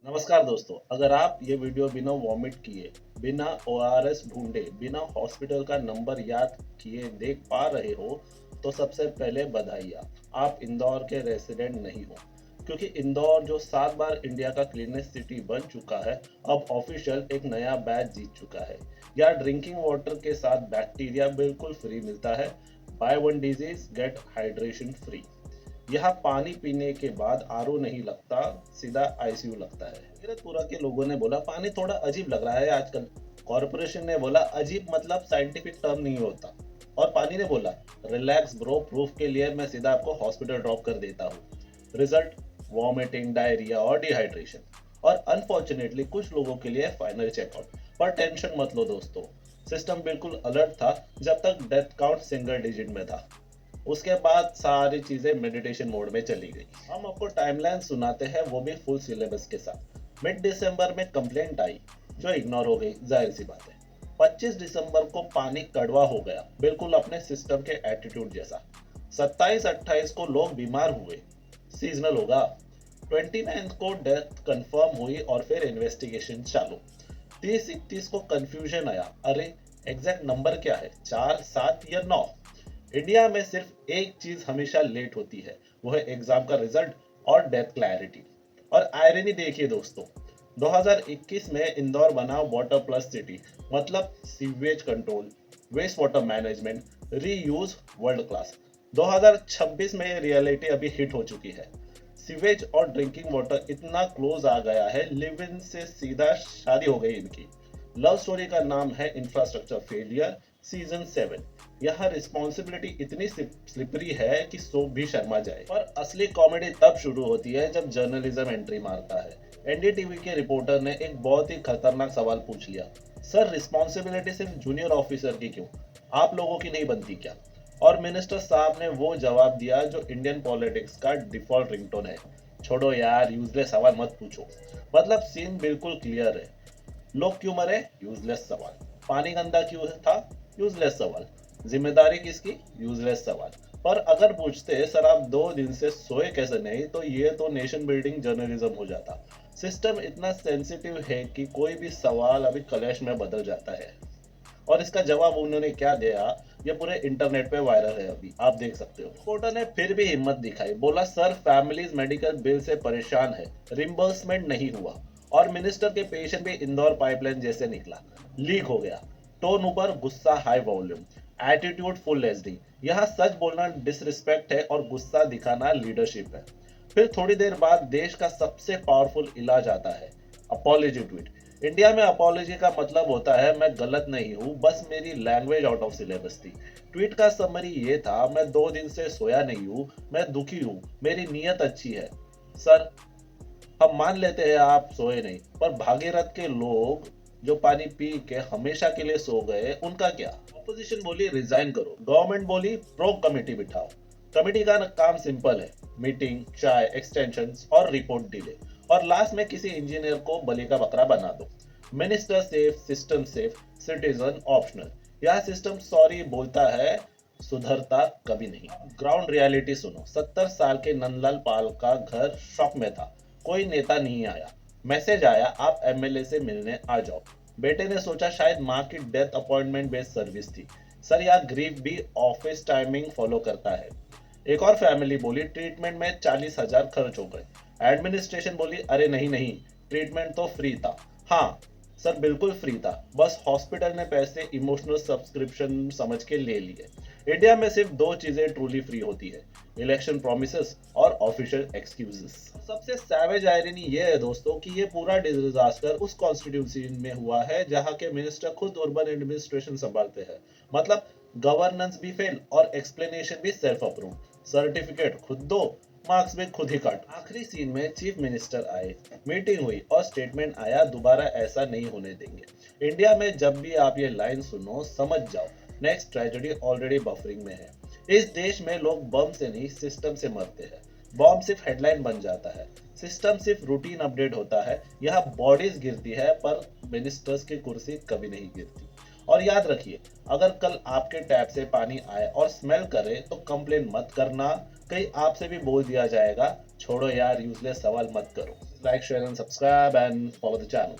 नमस्कार दोस्तों, अगर आप ये वीडियो बिना वॉमिट किए, बिना ओआरएस ढूंढे, बिना हॉस्पिटल का नंबर याद किए देख पा रहे हो, तो सबसे पहले बधाई आप इंदौर के रेसिडेंट नहीं हो। क्योंकि इंदौर जो 7 बार इंडिया का क्लीनेस्ट सिटी बन चुका है, अब ऑफिशियल एक नया बैच जीत चुका है। यहाँ ड्रिंकिंग वाटर के साथ बैक्टीरिया बिल्कुल फ्री मिलता है। Buy one disease get hydration free. यहाँ पानी पीने के बाद आरओ नहीं लगता, सीधा आईसीयू लगता है। कीरतपुरा के लोगों ने बोला पानी थोड़ा अजीब लग रहा है आजकल। कॉरपोरेशन ने बोला अजीब मतलब साइंटिफिक टर्म नहीं होता। और पानी ने बोला रिलैक्स ब्रो, प्रूफ के लिए मैं सीधा आपको हॉस्पिटल ड्रॉप कर देता हूँ। रिजल्ट वॉमिटिंग, डायरिया और डिहाइड्रेशन। और अनफॉर्चुनेटली कुछ लोगों के लिए फाइनल चेकआउट। पर टेंशन मत लो दोस्तों, सिस्टम बिल्कुल अलर्ट था जब तक डेथ काउंट सिंगल डिजिट में था। उसके बाद सारी चीजें मेडिटेशन मोड में चली गई। हम आपको टाइमलाइन सुनाते हैं, वो भी फुल सिलेबस के साथ। मिड दिसंबर में कंप्लेंट आई जो इग्नोर हो गई, जाहिर सी बात है। 25 दिसंबर को पानी कड़वा हो गया, बिल्कुल अपने सिस्टम के एटीट्यूड जैसा। 27-28 को लोग बीमार हुए, सीजनल होगा। 29 को डेथ कंफर्म हुई और फिर इन्वेस्टिगेशन चालू। 30-31 को कंफ्यूजन आया, अरे एग्जैक्ट नंबर क्या है, 4, 7 या 9। इंडिया में सिर्फ एक चीज हमेशा लेट होती है, वो है एग्जाम का रिजल्ट और डेथ क्लैरिटी। और आयरनी देखिए दोस्तों, 2021 में इंदौर बना वाटर प्लस सिटी, मतलब sewage control, waste water management, reuse world class. 2026 में ये रियलिटी अभी हिट हो चुकी है। सीवेज और ड्रिंकिंग वाटर इतना क्लोज आ गया है, लिव इन से सीधा शादी हो गई इनकी। लव स्टोरी का नाम है इंफ्रास्ट्रक्चर फेलियर सीजन 7। यह रिस्पॉन्सिबिलिटी इतनी स्लिपरी है कि सो भी शर्मा जाए। पर असली कॉमेडी तब शुरू होती है जब जर्नलिज्म एंट्री मारता है। एनडीटीवी के रिपोर्टर ने एक बहुत ही खतरनाक सवाल पूछ लिया, सर रिस्पॉन्सिबिलिटी सिर्फ जूनियर ऑफिसर की क्यों, आप लोगों की नहीं बनती क्या? और मिनिस्टर साहब ने वो जवाब दिया जो इंडियन पॉलिटिक्स का डिफॉल्ट रिंगटोन है, छोड़ो यार यूजलेस सवाल मत पूछो। मतलब सीन बिल्कुल क्लियर है। लोग क्यों मरे, यूजलेस सवाल। पानी गंदा क्यों था, यूजलेस सवाल। जिम्मेदारी किसकी, यूजलेस सवाल। पर अगर पूछते सर आप 2 दिन से सोए कैसे नहीं, तो ये तो नेशन बिल्डिंग जर्नलिज्म हो जाता। सिस्टम इतना सेंसिटिव है कि कोई भी सवाल अभी कलेश में बदल जाता है। और इसका जवाब उन्होंने क्या दिया, ये पूरे इंटरनेट पे वायरल है, अभी आप देख सकते हो। रिपोर्टर ने फिर भी हिम्मत दिखाई, बोला सर फैमिलीज मेडिकल बिल से परेशान है, रिम्बर्समेंट नहीं हुआ। और मिनिस्टर के पेशेंट भी इंदौर पाइपलाइन जैसे निकला, लीक हो गया। टोन ऊपर, गुस्सा high volume, attitude full HD. यहाँ सच बोलना डिसरिस्पेक्ट है और गुस्सा दिखाना लीडरशिप है। फिर थोड़ी देर बाद देश का सबसे पावरफुल इलाज आता है, अपॉलॉजी ट्वीट। इंडिया में अपॉलॉजी का मतलब होता है मैं गलत नहीं हूँ, बस मेरी लैंग्वेज आउट ऑफ सिलेबस थी। ट्वीट का समरी ये था, मैं 2 दिन से सोया नहीं हूँ, मैं दुखी हूँ, मेरी नीयत अच्छी है। सर हम मान लेते हैं आप सोए नहीं, पर भागीरथ के लोग जो पानी पी के हमेशा के लिए सो गए, उनका क्या? ऑपोजिशन बोली रिजाइन करो, गवर्नमेंट बोली प्रो कमेटी बिठाओ। कमेटी का काम सिंपल है, मीटिंग, चाय, एक्सटेंशन और रिपोर्ट डिले। और लास्ट में किसी इंजीनियर को बलि का बकरा बना दो। Minister safe, system safe, citizen optional. यह सिस्टम सॉरी बोलता है, सुधरता कभी नहीं। ग्राउंड रियलिटी सुनो, 70 साल के नंदलाल पाल का घर शॉक में था, कोई नेता नहीं आया। मैसेज आया आप एमएलए से मिलने आ जाओ। बेटे ने सोचा शायद माँ की डेथ अपॉइंटमेंट बेस्ड सर्विस थी। सर यार ग्रीफ भी ऑफिस टाइमिंग फॉलो करता है। एक और फैमिली बोली ट्रीटमेंट में 40,000 खर्च हो गए। एडमिनिस्ट्रेशन बोली अरे नहीं नहीं, ट्रीटमेंट तो फ्री था। हाँ सर बिल्कुल फ्री था, बस हॉस्पिटल ने पैसे इमोशनल सब्सक्रिप्शन समझ के ले लिए। इंडिया में सिर्फ 2 चीजें ट्रूली फ्री होती है, इलेक्शन प्रोमिसेस और ऑफिशियल एक्सक्यूजेस। सबसे सैवेज आयरनी ये है दोस्तों कि ये पूरा डिजास्टर उस कॉन्स्टिट्यूंसी में हुआ है जहां के मिनिस्टर खुद अर्बन एडमिनिस्ट्रेशन संभालते हैं। मतलब गवर्नेंस भी फेल और एक्सप्लेनेशन भी सेल्फ अप्रूव। सर्टिफिकेट खुद दो, मार्क्स भी खुद ही काट। आखिरी सीन में चीफ मिनिस्टर आए, मीटिंग हुई और स्टेटमेंट आया, दोबारा ऐसा नहीं होने देंगे। इंडिया में जब भी आप ये लाइन सुनो समझ जाओ नेक्स्ट ट्रेजेडी ऑलरेडी बफरिंग में है। इस देश में लोग बम से नहीं सिस्टम से मरते हैं। बॉम्ब सिर्फ हेडलाइन बन जाता है, सिस्टम सिर्फ रूटीन अपडेट होता है। यहाँ बॉडीज गिरती है पर मिनिस्टर्स की कुर्सी कभी नहीं गिरती। और याद रखिए, अगर कल आपके टैप से पानी आए और स्मेल करे तो कंप्लेन मत करना, कहीं आपसे भी बोल दिया जाएगा छोड़ो यार यूजलेस सवाल मत करो। Like, share, and subscribe, and follow the channel.